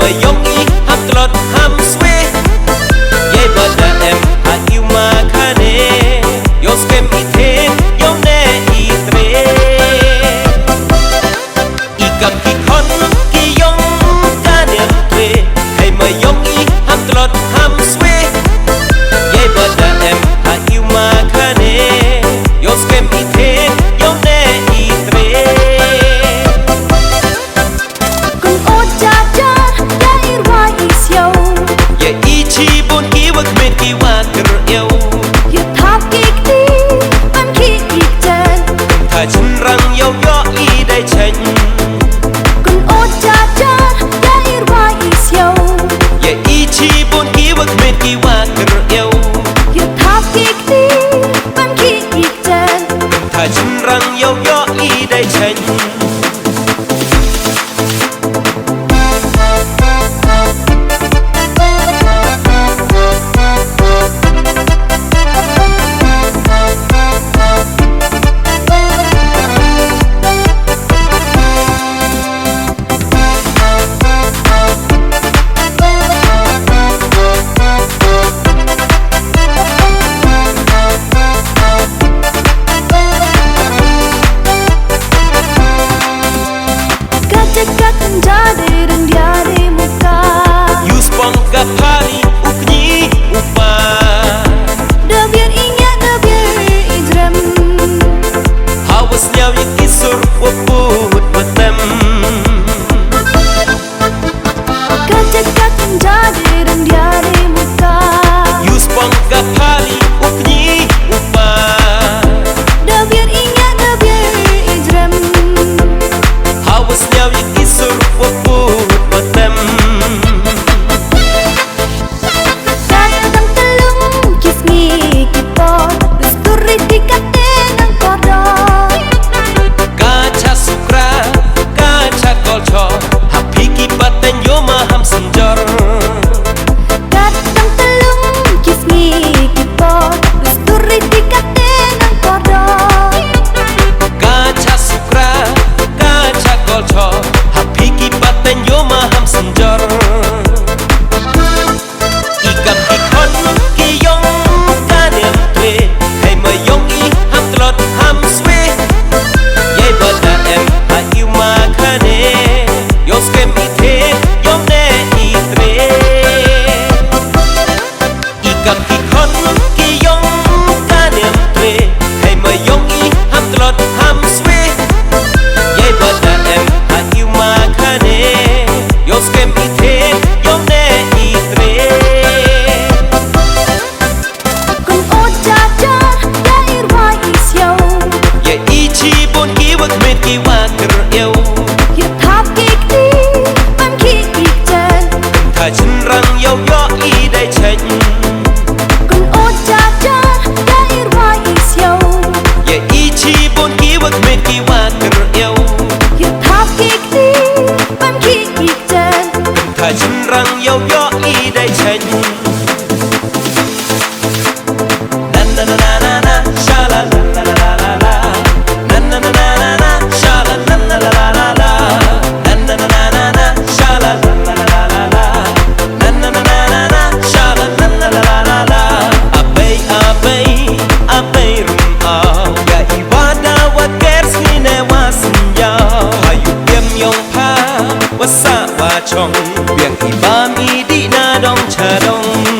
mà giống ý hấp lót hâm xuê dây bờ đà em à yêu mà khá nè yo skem y thế yo nè y tre y cầm kỳ con kỳ giống ca niệm tre hay mà giống ý hấp lót hâm xuê dây bờ đà em à yêu mà khá nè yo skem y thế yo nè y tre chi buồn ký vật mệt ký hoa cờ yêu yêu tháp kịch đi ăn khi kịch chân thà chân răng yêu yo y đầy chân cùng ốt cha cha đã ir hoa y siêu ye y chi buồn ký vật mệt ký hoa cờ yêu yêu tháp kịch đi ăn khi kịch chân thà chân răng yêu yo y đầy chân Kapali ukni upa da biar ingat da biar idram hawas nyaw yang isur waput batam kajakat menjadi dan diari muka yuspang kapali ukni upa da biar ingat da biar idram hawas nyaw yang isur waput batam chân răng yêu yo y đầy chân cùng ốt cha cha đã ir hoa y siêu ye y chi buồn ký vật mệt ký hoa cờ yêu yêu tháp kịch đi ăn khi kịch chân thà chân răng yêu yo y đầy chân na na na na na na sha la la la la la la na na na na na na sha la la la la la la na na na na na na sha la la la la la la Wasa wa chong biang ibam idi na dong cha dong